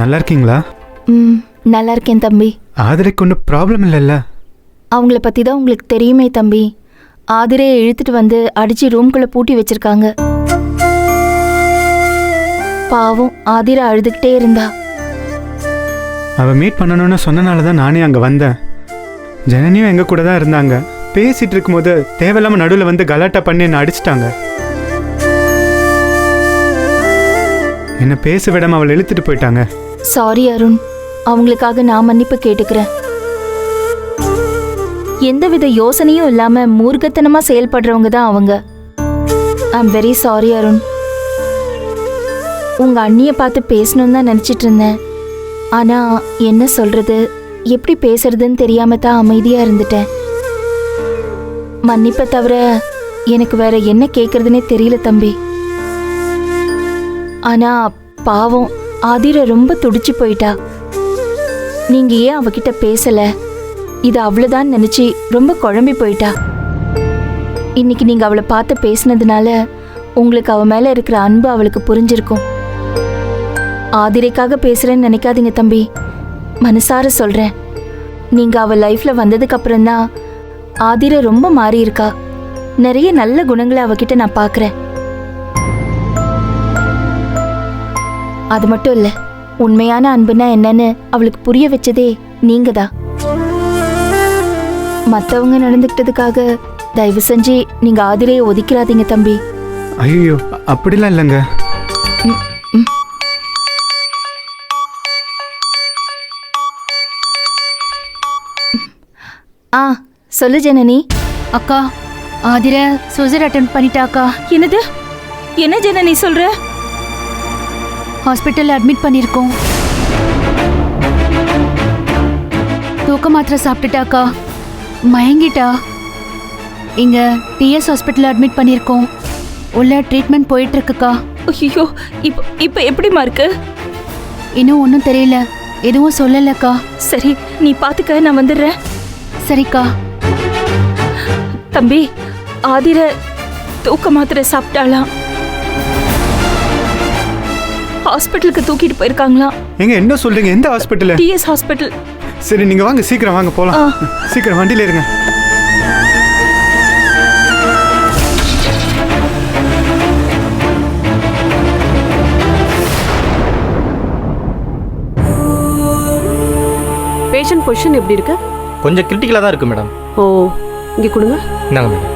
நல்லா இருக்கீங்களா? நல்லா இருக்கேன் தம்பி. ஆதிரைக்கு ஒன்றும் ப்ராப்ளம் இல்லைல்ல? அவங்கள பற்றி தான் உங்களுக்கு தெரியுமே தம்பி. ஆதிரையை இழுத்துட்டு வந்து அடிச்சு ரூம்குள்ளே பூட்டி வச்சிருக்காங்க. பாவம் ஆதிரா அழுதுகிட்டே இருந்தா. அவள் மீட் பண்ணணும்னு சொன்னனால தான் நானே அங்கே வந்தேன். ஜனனியும் எங்கள் கூட தான் இருந்தாங்க. பேசிகிட்டு இருக்கும்போது தேவையில்லாமல் நடுவில் வந்து கலாட்டா பண்ணி என்னை அடிச்சிட்டாங்க. என்னை பேச விடாமல் அவளை இழுத்துட்டு போயிட்டாங்க. சாரி அருண், அவங்களுக்காக நான் மன்னிப்பு கேட்டுக்கிறேன். எந்தவித யோசனையும் இல்லாம மூர்க்கத்தனமா செயல்படுறவங்க தான் அவங்க. I am very sorry Arun. உங்க அண்ணியை பார்த்து பேசணும்னு தான் நினைச்சிட்டு இருந்தேன். ஆனா என்ன சொல்றது, எப்படி பேசுறதுன்னு தெரியாம தான் அமைதியா இருந்துட்டேன். மன்னிப்பை தவிர எனக்கு வேற என்ன கேட்கறதுனே தெரியல தம்பி. ஆனா பாவம் ஆதிர ரொம்ப துடிச்சு போயிட்டா. நீங்க ஏன் அவகிட்ட பேசல, இது அவ்வளவுதான் நினைச்சு ரொம்ப குழம்பி போயிட்டா. இன்னைக்கு நீங்க அவளை பார்த்து பேசினதுனால உங்களுக்கு அவ மேல இருக்கிற அன்பு அவளுக்கு புரிஞ்சிருக்கும். ஆதிரைக்காக பேசுறேன்னு நினைக்காதீங்க தம்பி, மனசார சொல்றேன். நீங்க அவ லைஃப்ல வந்ததுக்கு அப்புறம் தான் ஆதிரை ரொம்ப மாறி இருக்கா. நிறைய நல்ல குணங்களை அவகிட்ட நான் பாக்குறேன். அது மட்டும் இல்ல, உண்மையான அன்புனா என்னன்னு அவளுக்கு புரிய வச்சதே நீங்க தான். மத்தவங்க நடந்துக்கிட்டதுக்காக தயவு செஞ்சு நீங்க ஆதிரையை ஒதுக்கிறாதீங்க தம்பி. ஐயோ அப்படிலாம் இல்லைங்க. சொல்லு ஜனனி. அக்கா, ஆதிர சர்ஜரி அட்டெண்ட் பண்ணிட்டாக்கா. என்னது? என்ன ஜனனி சொல்ற? ஹாஸ்பிட்டல்ல அட்மிட் பண்ணிருக்கோம். தூக்க மாத்திரை சாப்பிட்டுட்டாக்கா, மயங்கிட்டா. இங்க டிஎஸ் ஹாஸ்பிட்டல் அட்மிட் பண்ணிருக்கோம். உள்ள ட்ரீட்மெண்ட் போயிட்டு இருக்குக்கா. ஐயோ, இப்போ எப்படிமா இருக்கு? இன்னும் ஒன்றும் தெரியல, எதுவும் சொல்லலக்கா. சரி, நீ பாத்துக்க, நான் வந்துடுறேன். சரிக்கா. தம்பி, ஆதிர தூக்க மாத்திரை சாப்பிட்டாலாம். ஹாஸ்பிட்டலுக்கு தூக்கிட்டு போயிருக்காங்களாம். எங்க என்ன சொல்றீங்க? எந்த ஹாஸ்பிட்டல்? DS hospital. சரி நீங்க வாங்க, சீக்கிரம் வாங்க போலாம். சீக்கிரம் வண்டியில இருங்க. பேஷண்ட் பொசிஷன் எப்படி இருக்கு? கொஞ்சம் கிரிட்டிக்கலாக தான் இருக்கு மேடம். ஓ, இங்கே கொடுங்க. இந்தாங்க மேடம்.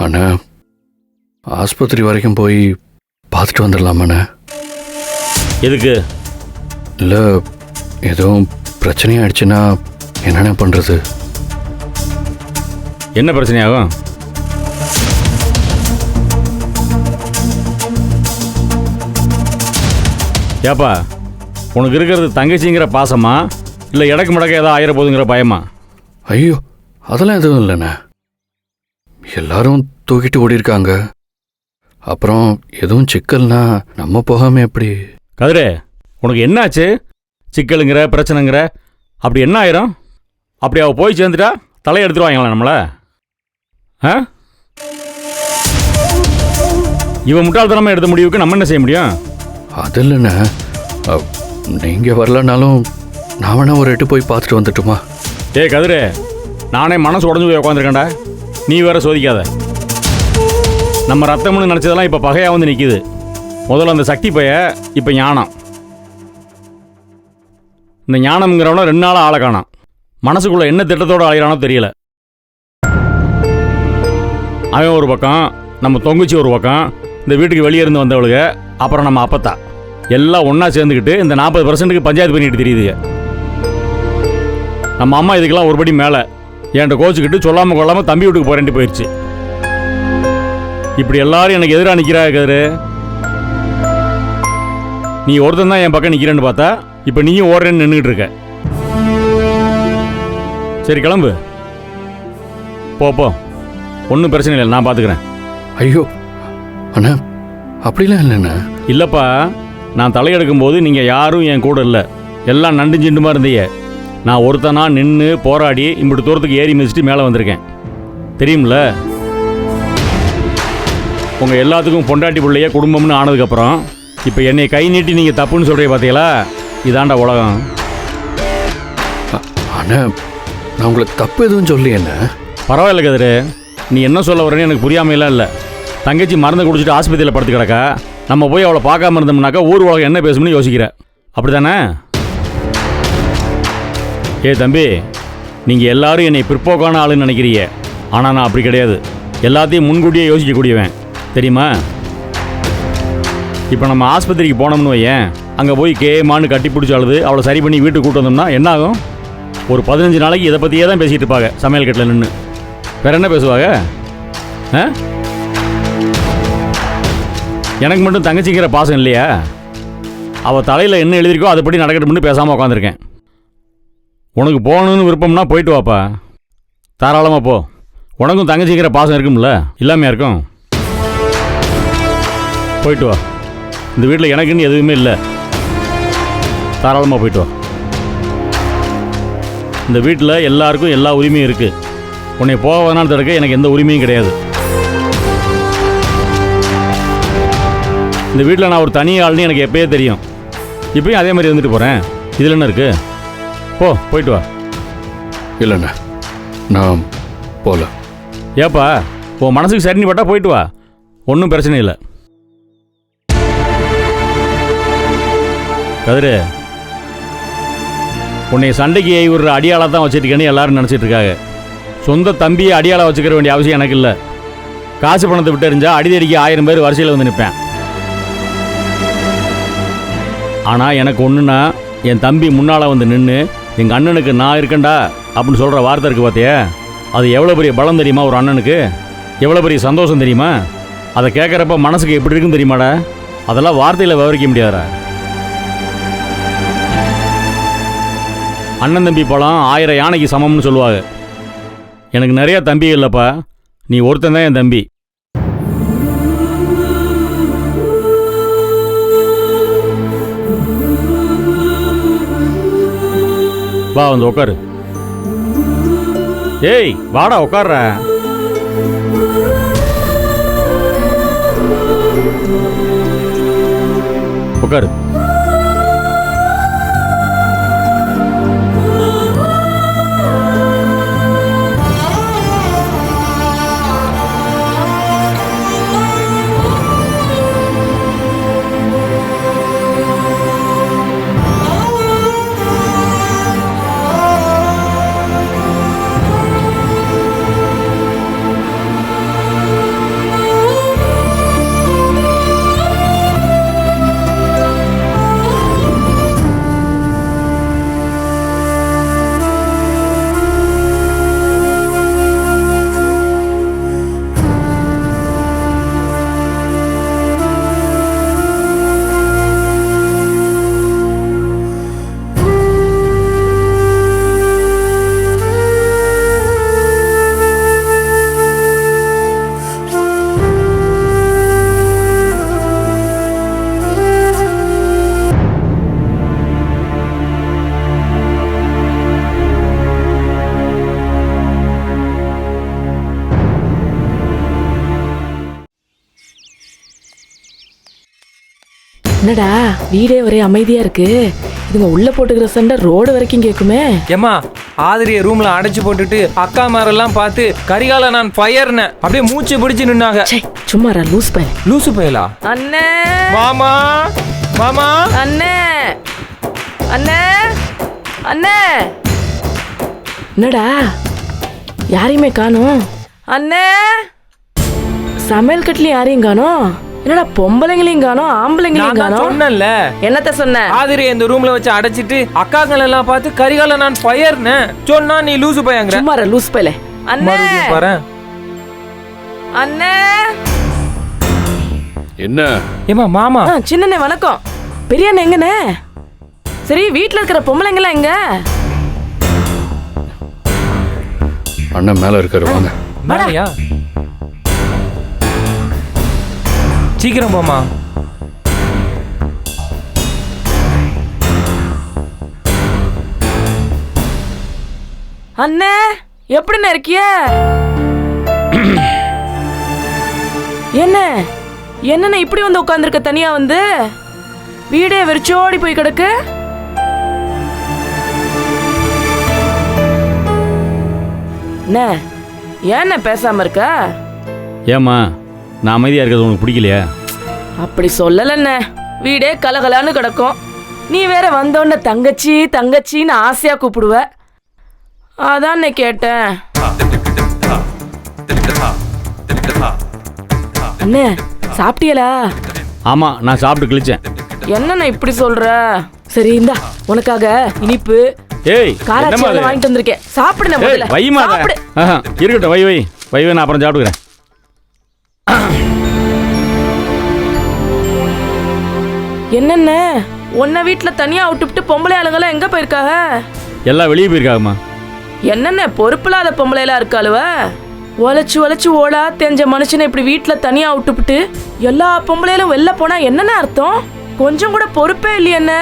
அண்ணா, ஆஸ்பத்திரி வரைக்கும் போய் பார்த்துட்டு வந்துடலாமாண்ணே? எதுக்கு? இல்லை, எதுவும் பிரச்சனையாயிடுச்சுன்னா என்னென்ன பண்ணுறது? என்ன பிரச்சனையாகும்? ஏப்பா, உனக்கு இருக்கிறது தங்கச்சிங்கிற பாசமா இல்லை இடக்கு மடக்க ஏதோ ஆயிர போதுங்கிற பயமா? ஐயோ, அதெல்லாம் எதுவும் இல்லைண்ணே. எல்லாரும் தூக்கிட்டு ஓடி இருக்காங்க. அப்புறம் எதுவும் சிக்கல்னா நம்ம போகாம எப்படி? கதிரே, உனக்கு என்ன ஆச்சு? சிக்கலுங்கிற பிரச்சனைங்கிற அப்படி என்ன ஆயிரும்? அப்படி அவள் போய் சேர்ந்துட்டா தலையை எடுத்துருவாங்களா நம்மளை? ஆ, இவன் முட்டாள்தனமாக எடுத்த முடிவுக்கு நம்ம என்ன செய்ய முடியும்? அது இல்லைண்ணே, நீங்கள் வரலனாலும் நான் வேணா ஒரு எட்டு போய் பார்த்துட்டு வந்துட்டுமா? ஏய் கதிரே, நானே மனசு உடஞ்சு போய் உட்காந்துருக்கேன்டா. நீ வேற சோதிக்காத. நம்ம ரத்தம்னு நினச்சதெல்லாம் இப்போ பகையாக வந்து நிற்கிது. முதல்ல அந்த சக்தி பைய, இப்போ ஞானம். இந்த ஞானம்ங்கிறவன 2 நாளாக ஆளை காணாம். மனசுக்குள்ள என்ன திட்டத்தோடு அலையிறானோ தெரியல. அவன் ஒரு பக்கம், நம்ம தொங்குச்சி ஒரு பக்கம், இந்த வீட்டுக்கு வெளியே இருந்து வந்தவளுங்க, அப்புறம் நம்ம அப்பத்தா எல்லாம் ஒன்றா சேர்ந்துக்கிட்டு இந்த 40%க்கு பஞ்சாயத்து பண்ணிட்டு தெரியுதுங்க. நம்ம அம்மா இதுக்கெல்லாம் ஒருபடி மேலே என்கிட்ட கோச்சுக்கிட்டு சொல்லாமல் கொள்ளாமல் தம்பி வீட்டுக்கு போகிறேன்ட்டு போயிடுச்சு. இப்படி எல்லாரும் எனக்கு எதிராக நிற்கிறாங்க கதிரு. நீ ஒருத்தன் தான் என் பக்கம் நிற்கிறேன்னு பார்த்தா இப்போ நீயும் ஓடுறேன்னு நின்றுட்டு இருக்க. சரி கிளம்பு, போ. ஒன்றும் பிரச்சனை இல்லை, நான் பார்த்துக்கிறேன். ஐயோ அண்ணா, அப்படிலாம் இல்லைண்ணா. இல்லைப்பா, நான் தலையெடுக்கும் போது நீங்கள் யாரும் என் கூட இல்லை. எல்லாம் நண்டு சிண்டுமா இருந்தீங்க. நான் ஒருத்தனா நின்று போராடி இப்படி தூரத்துக்கு ஏறி மிதிச்சுட்டு மேலே வந்திருக்கேன், தெரியும்ல? உங்கள் எல்லாத்துக்கும் பொண்டாட்டி பிள்ளைய குடும்பம்னு ஆனதுக்கப்புறம் இப்போ என்னை கை நீட்டி நீங்கள் தப்புன்னு சொல்கிறீங்க பார்த்தீங்களா? இதாண்டா உலகம். அண்ணா, நான் உங்களுக்கு தப்பு எதுவும் சொல்லியண்ணா. பரவாயில்ல கதிரு, நீ என்ன சொல்ல வரேன்னு எனக்கு புரியாமையெல்லாம் இல்லை. தங்கச்சி மருந்து குடிச்சிட்டு ஆஸ்பத்திரியில் படுத்து கிடக்கா. நம்ம போய் அவளை பார்க்காம இருந்தோம்னாக்கா ஊர் உலகம் என்ன பேசும்னு யோசிக்கிற, அப்படி தானே? ஏ தம்பி, நீங்கள் எல்லாரும் என்னை பிற்போக்கான ஆளுன்னு நினைக்கிறீங்க. ஆனால் நான் அப்படி கிடையாது. எல்லாத்தையும் முன்கூட்டியே யோசிக்கக்கூடியவன், தெரியுமா? இப்போ நம்ம ஆஸ்பத்திரிக்கு போனோம்னு வையேன், அங்கே போய் கேமான்னு கட்டி பிடிச்சி அழுது அவளை சரி பண்ணி வீட்டுக்கு கூட்டு வந்தோம்னா என்ன ஆகும்? ஒரு 15 நாளைக்கு இதை பற்றியே தான் பேசிகிட்டு இருப்பாங்க சமையல் கட்டில் நின்று. வேற என்ன பேசுவாங்க? ஆ, எனக்கு மட்டும் தங்கச்சிக்கிற பாசம் இல்லையா? அவள் தலையில் என்ன எழுதிருக்கோ அதுபடி நடக்கட்டும்னு பேசாமல் உட்காந்துருக்கேன். உனக்கு போகணுன்னு விருப்பம்னா போயிட்டு வாப்பா, தாராளமாக போ. உனக்கும் தங்கச்சிக்கிற பாசம் இருக்கும்ல, இல்லாமையா இருக்கும்? போயிட்டு வா. இந்த வீட்டில் எனக்குன்னு எதுவுமே இல்லை, தாராளமாக போயிட்டு வா. இந்த வீட்டில் எல்லாருக்கும் எல்லா உரிமையும் இருக்குது. உன்னை போவதனால தடுக்க எனக்கு எந்த உரிமையும் கிடையாது. இந்த வீட்டில் நான் ஒரு தனி ஆள்னு எனக்கு எப்பயே தெரியும். இப்பயும் அதே மாதிரி வந்துட்டு போகிறேன். இதில் என்ன இருக்குது? போயிட்டு வா. இல்லைண்ணா, நான் போகல. ஏப்பா, உன் மனசுக்கு சரி பட்டா போயிட்டு வா, ஒன்றும் பிரச்சனை இல்லை. கதிரு, உன்னை சண்டைக்கு ஏறி விடுற அடியாளாக தான் வச்சுருக்கேன்னு எல்லாரும் நினச்சிட்டு இருக்காங்க. சொந்த தம்பியை அடியாளாக வச்சுக்கிற வேண்டிய அவசியம் எனக்கு இல்லை. காசு பணத்தை விட்டு எறிஞ்சா அடிதடிக்கு 1000 பேர் வரிசையில் வந்து நிற்பேன். ஆனால் எனக்கு ஒன்றுனா, என் தம்பி முன்னால் வந்து நின்று எங்கள் அண்ணனுக்கு நான் இருக்கேன்டா அப்படின்னு சொல்கிற வார்த்தை இருக்குது பார்த்தியா? அது எவ்வளோ பெரிய பலம் தெரியுமா? ஒரு அண்ணனுக்கு எவ்வளோ பெரிய சந்தோஷம் தெரியுமா? அதை கேட்குறப்ப மனசுக்கு எப்படி இருக்குன்னு தெரியுமாடா? அதெல்லாம் வார்த்தையில் விவரிக்க முடியாதா? அண்ணன் தம்பி பழம் 1000 யானைக்கு சமம்னு சொல்லுவாங்க. எனக்கு நிறைய தம்பி இல்லைப்பா, நீ ஒருத்தன் தான் என் தம்பி. வா, வந்து உட்காரு. ஏய் வாடா, உட்கார்ற. உட்காரு. என்னடா வீடே ஒரே அமைதியா இருக்கு. இதுங்க உள்ள போட்டுக்கிற சண்டை ரோடு வரைக்கும் கேக்குமே. ஏமா ஆதிரிய ரூம்ல அடைச்சு போட்டுட்டு அக்கா மாரெல்லாம் பார்த்து கரிகால நான் ஃபயர்னு அப்படியே மூச்சு பிடிச்சு நின்னாங்க. ச்சே, சும்மாரா லூஸ் பையன். லூசு பயலா? அண்ணே மாமா மாமா அண்ணே அண்ணே அண்ணே, என்னடா யாரையுமே காணோம்? அண்ணே, சமையல் கட்டுலயும் யாரையும் காணோம். என்னடா பொம்பளைங்களையும் காணோம், ஆம்பளைங்களையும் நான் காணோம். சொன்னேன்ல, என்னத்த சொன்ன? ஆதிரிய இந்த ரூம்ல வச்சு அடைச்சிட்டு அக்காக்கள் எல்லாம் பார்த்து கரிகால நான் ஃபயர்னு சொன்னா நீ லூசு பையங்கிற. சும்மாரா லூஸ் பையல. அண்ணே மறுபடியும் பாரு. அண்ணே. என்ன? ஏமா மாமா. சின்னண்ணே வணக்கம். பெரிய அண்ணே எங்கண்ணே? சரி, வீட்டுல இருக்கிற பொம்பளைங்களாம் எங்க? அண்ணன் மேல இருக்காரு, வாங்க. மேலையா? சீக்கிரம் போமா. அண்ணே எப்படிண்ணே இருக்கிய? என்ன என்னண்ணே இப்படி வந்து உட்கார்ந்துருக்க தனியா வந்து? வீடே வெறிச்சோடி போய் கிடக்கு. என்ன ஏன்ன பேசாம இருக்க? ஏம்மா, நான் அமைதியாக இருக்கிறது உனக்கு பிடிக்கலையா? அப்படி சொல்லலண்ணே, வீடே கலகலான்னு கிடக்கும். நீ வேற வந்தோன்ன தங்கச்சி தங்கச்சின்னு ஆசையா கூப்பிடுவ. அதான் கேட்டேன். அண்ணே சாப்பிட்டியலா? ஆமாம், நான் சாப்பிட்டு கிழிச்சேன். என்னண்ணே இப்படி சொல்ற? சரி இந்தா உனக்காக இனிப்பு ஏய், காராச்சி எல்லாம் வாங்கிட்டு வந்திருக்கேன். சாப்பிடுன முதல்ல. வைமா. சாப்பிடு. இருக்கட்டும், வை வை வை, நான் அப்புறம் சாப்பிட்டுக்கிறேன். என்னென்ன உன்னை வீட்டுல தனியா விட்டுவிட்டு பொம்பளை ஆளுங்கெல்லாம் எங்க போயிருக்காங்க? எல்லாம் வெளியே போயிருக்காங்கம்மா. என்னென்ன பொறுப்பில்லாத பொம்பளை எல்லாம் இருக்காளுவ? உழைச்சு உழைச்சு ஓடா தெரிஞ்ச மனுஷனை இப்படி வீட்டுல தனியா விட்டுவிட்டு எல்லா பொம்பளையிலும் வெளில போனா என்னென்ன அர்த்தம்? கொஞ்சம் கூட பொறுப்பே இல்லையே. என்ன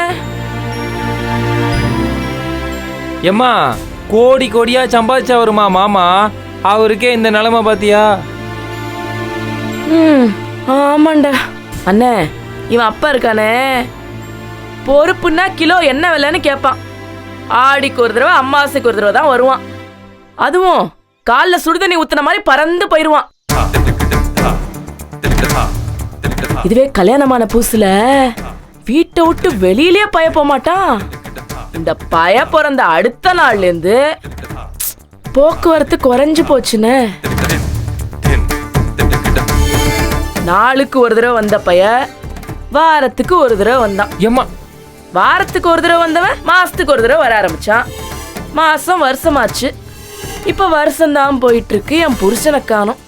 ஏம்மா, கோடி கோடியா சம்பாதிச்சவருமா மாமா, அவருக்கே இந்த நிலைமை பாத்தியா? ஆமாண்டா. அண்ணே, இவன் அப்பா இருக்கானே, பொறுப்புன்னா கிலோ என்ன விலைன்னு கேட்பான். ஆடிக்கு ஒரு தடவை அமாவாசைக்கு ஒரு தடவை தான் வருவான். அதுவும் காலில் சுடுதண்ணி ஊத்துன மாதிரி பறந்து போயிருவான். இதுவே கல்யாணமான புதுசுல வீட்டை விட்டு வெளியிலேயே பய போக மாட்டான். இந்த பய பிறந்த அடுத்த நாள்ல இருந்து போக்குவரத்து குறைஞ்சு போச்சுன்னு. நாளுக்கு ஒரு தடவை வந்த பைய வாரத்துக்கு ஒரு தடவை வந்தான். ஏம்மா, வாரத்துக்கு ஒரு தடவை வந்தவன் மாசத்துக்கு ஒரு தடவை வர ஆரம்பிச்சான். மாசம் வருஷமாச்சு. இப்ப வருஷம்தான் போயிட்டு இருக்கு. என் புருஷனை காணோம்.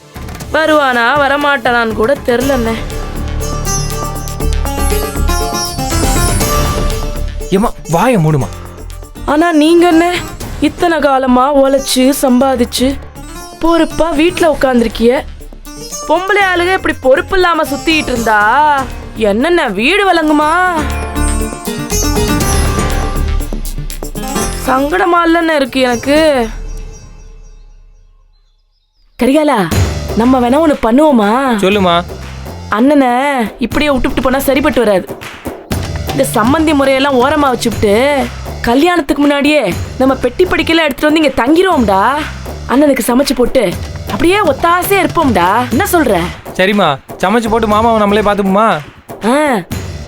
வருவானா வரமாட்டானான்னு கூட தெரிலண்ணே. ஏம்மா வாய மூடுமா. ஆனா நீங்க என்ன இத்தனை காலமா உழைச்சு சம்பாதிச்சு பொறுப்பா வீட்டுல உட்காந்துருக்கிய. பொம்பளை ஆளுக இப்படி பொறுப்பு இல்லாம சுத்திட்டு இருந்தா என்னென்ன வீடு வழங்குமா? சங்கடமா இல்லன்னு இருக்கு எனக்கு. கரிகாலா, நம்ம வேணா ஒண்ணு பண்ணுவோமா? சொல்லுமா. அண்ணனை இப்படியே விட்டுவிட்டு போனா சரிப்பட்டு வராது. இந்த சம்பந்தி முறையெல்லாம் ஓரமா வச்சுவிட்டு கல்யாணத்துக்கு முன்னாடியே நம்ம பெட்டி படிக்கலாம் எடுத்துட்டு வந்து இங்க தங்கிருவோம்டா. அண்ணனுக்கு சமைச்சு போட்டு அப்படியே ஒத்தாசையா இருப்போம்டா. என்ன சொல்ற? சரிம்மா, சமைச்சு போட்டு மாமாவை நம்மளே பார்த்துப்போமா?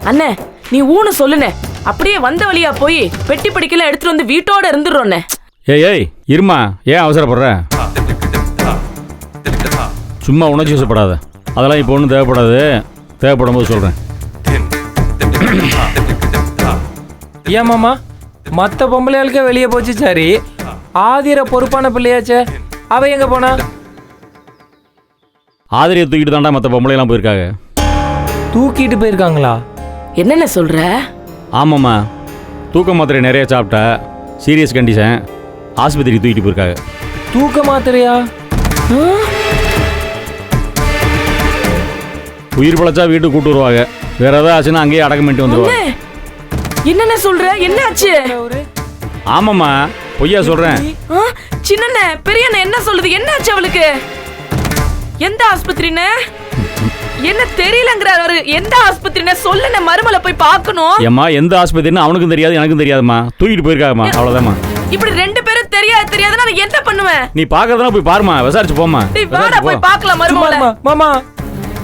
அண்ணே நீ ஊன்னு சொல்லுனே, அப்படியே வந்த வழியா போய் பெட்டி படிக்கலாம் எடுத்துட்டு வந்து வீட்டோட இருந்துடுறோண்ணே. ஏய் ஏய், இருமா, ஏன் அவசரப்படுற? சும்மா உணர்ச்சி வசப்படாத. அதெல்லாம் இப்போ ஒன்றும் தேவைப்படாது. தேவைப்படும் போது சொல்கிறேன். ஏன் மாமா, மற்ற பொம்பளையாளுக்கே வெளியே போச்சு. சரி, ஆதிர பொறுப்பான பிள்ளையாச்சே, அவ எங்க போனா? ஆதிரியை தூக்கிட்டு தாண்டா மற்ற பொம்பளைலாம் போயிருக்காங்க. தூக்கிட்டு போயிருக்காங்களா? என்னென்ன சொல்ற? ஆமாம்மா, தூக்க மாத்திரை நிறைய சாப்பிட்டா, சீரியஸ் கண்டிஷன், ஆஸ்பத்திரிக்கு தூக்கிட்டு போயிருக்காங்க. தூக்க மாத்திரையா? உயிர் பழச்சா வீட்டுக்கு கூட்டு வருவாங்க. வேற ஏதாவது ஆச்சுன்னா அங்கேயே அடக்கம் பண்ணிட்டு வந்துருவாங்க. என்னென்ன சொல்ற? என்ன ஆச்சு? ஆமாம்மா, பொய்யா சொல்கிறேன். சின்ன பெரியண்ண என்ன சொல்லுது? என்ன ஆச்சு அவளுக்கு? எந்த ஆஸ்பத்திரின்னு? என்ன தெரியலங்கிறாரு. எந்த ஆஸ்பத்திரின்னு சொல்லுன, மருமலை போய் பார்க்கணும். ஏம்மா எந்த ஆஸ்பத்திரின்னு அவனுக்கும் தெரியாது எனக்கும் தெரியாதும்மா. தூக்கிட்டு போயிருக்காங்கம்மா, அவ்வளோதாம்மா. இப்படி 2 பேரும் தெரியாது நான் என்ன பண்ணுவேன்? நீ பார்க்கறதுனா போய் பாருமா, விசாரிச்சு போமா. டேய் வாடா போய் பார்க்கலாம் மருமலை. மாமா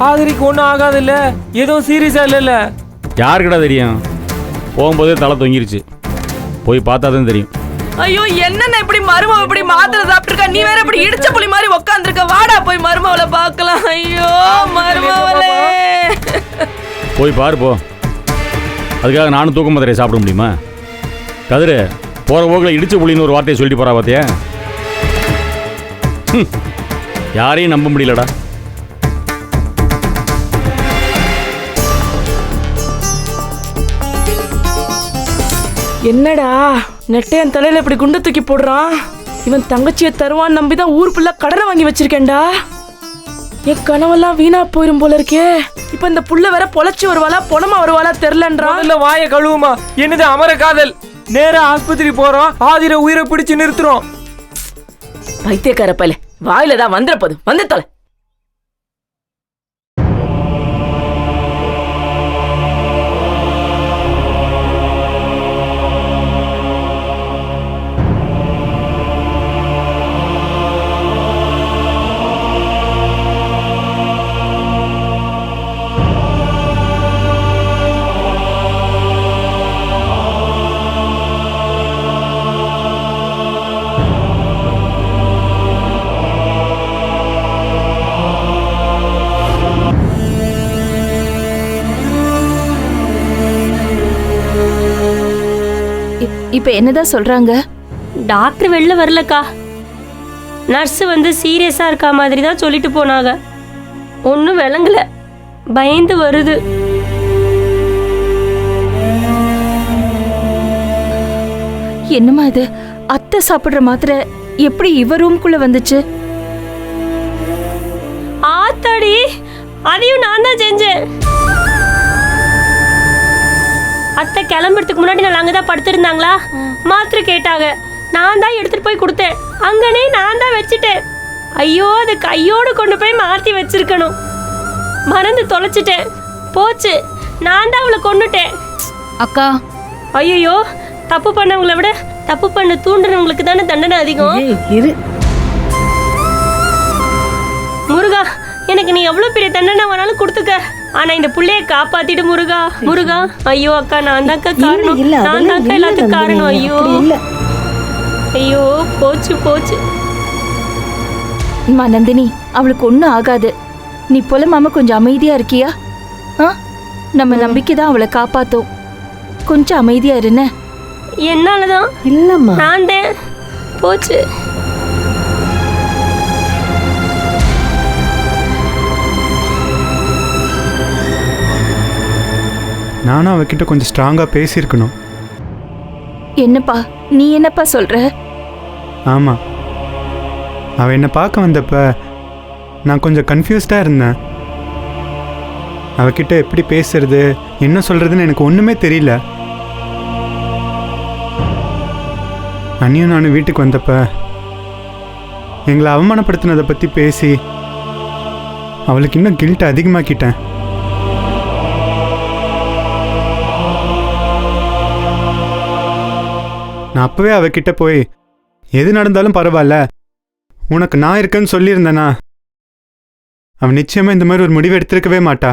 ஆதிரிக்கு ஒன்றும் ஆகாது இல்ல? எதுவும் சீரியஸா இல்ல? யாருக்கிட்ட தெரியும்? போகும்போதே தலை தொங்கிருச்சு. போய் பார்த்தா தான் தெரியும். ஐயோ என்னென்ன இப்படி மருமவ இப்படி மாத்திரை சாப்பிட்டுருக்கா? நீ வேற இப்படி இடிச்ச புலி மாதிரி உட்காந்துருக்க. வாடா போய் மருமவளை பார்க்கலாம். ஐயோ மருமவளே, போய் பாரு போ. அதுக்காக நானும் தூக்க மாத்திரையை சாப்பிட முடியுமா? கதிரு போகிற போக்கில் இடிச்ச புலின்னு ஒரு வார்த்தையை சொல்லிட்டு போறா பார்த்தியா? யாரையும் நம்ப முடியலடா. என்னடா நெட்டையன் தலையில இப்படி குண்டு தூக்கி போடுறான்? இவன் தங்கச்சியை தருவான்னு நம்பிதான் ஊர் ஃபுல்லா கடனை வாங்கி வச்சிருக்கேன்டா. என் கனவெல்லாம் வீணா போயிரும் போல இருக்கே. இப்ப இந்த புள்ள வேற பொழைச்சு வருவாளா பொணமா வருவாளா தெரியலன்றான். இல்ல வாய கழுவுமா. என்னது அமர காதல்? நேரா ஆஸ்பத்திரி போறோம், ஆதிர உயிரை பிடிச்சு நிறுத்துறோம். பைத்தியக்கார பையல, வாயில தான் வந்துட போதும், வந்து தொலை. இப்ப என்னதான் சொல்றாங்க? டாக்டர் வெளில வரலக்கா. நர்ஸு வந்து சீரியஸாக இருக்கா மாதிரி தான் சொல்லிட்டு போனாங்க. ஒன்றும் விளங்கல, பயந்து வருது. என்னம்மா இது? அத்தை சாப்பிடுற மாத்திரை எப்படி இவ ரூம்குள்ள வந்துச்சு? ஆத்தாடி, அதையும் நான் தான் செஞ்சேன். அத்தை கிளம்புறதுக்கு முன்னாடி நான் அங்கே தான் படுத்திருந்தாங்களா, மாத்திரை கேட்டாங்க. நான் தான் எடுத்துட்டு போய் கொடுத்தேன். அங்கனே நான் தான் வச்சுட்டேன். ஐயோ, அது கையோடு கொண்டு போய் மாற்றி வச்சிருக்கணும். மறந்து தொலைச்சிட்டேன். போச்சு, நான் தான் அவளை கொன்னுட்டேன். அக்கா, ஐயோ, தப்பு பண்ணவங்களை விட தப்பு பண்ண தூண்டுறவங்களுக்கு தானே தண்டனை அதிகம். முருகா, எனக்கு நீ எவ்வளவு பெரிய தண்டனை வேணாலும் கொடுத்துக்க. ஆனா இந்த புள்ளைய காப்பாத்திட்டு முருகா. முருகா, ஐயோ அக்கா, நான் தான்க்கா காரணம். நான் தான்க்கா எல்லாத்துக்கும் காரணம். ஐயோ ஐயோ, போச்சு போச்சு. நந்தினி, அவளுக்கு ஒன்றும் ஆகாது. நீ புலமாம கொஞ்சம் அமைதியா இருக்கியா? நம்ம நம்பிக்கை தான் அவளை காப்பாத்தோம். கொஞ்சம் அமைதியா இருன. என்னாலதான் இல்லம்மா, நான் தான். போச்சு. நானும் அவகிட்ட கொஞ்சம் ஸ்ட்ராங்காக பேசியிருக்கணும். என்னப்பா நீ என்னப்பா சொல்ற? ஆமாம், அவள் என்னை பார்க்க வந்தப்ப நான் கொஞ்சம் கன்ஃபியூஸ்டாக இருந்தேன். அவகிட்ட எப்படி பேசுறது, என்ன சொல்கிறதுன்னு எனக்கு ஒன்றுமே தெரியல. அண்ணியும் நானும் வீட்டுக்கு வந்தப்ப எங்களை அவமானப்படுத்தினதை பற்றி பேசி அவளுக்கு இன்னும் கில்ட்டை அதிகமாக்கிட்டேன். நான் அப்போவே அவகிட்ட போய் எது நடந்தாலும் பரவாயில்ல, உனக்கு நான் இருக்கேன்னு சொல்லியிருந்தேனா அவன் நிச்சயமாக இந்த மாதிரி ஒரு முடிவு எடுத்திருக்கவே மாட்டா.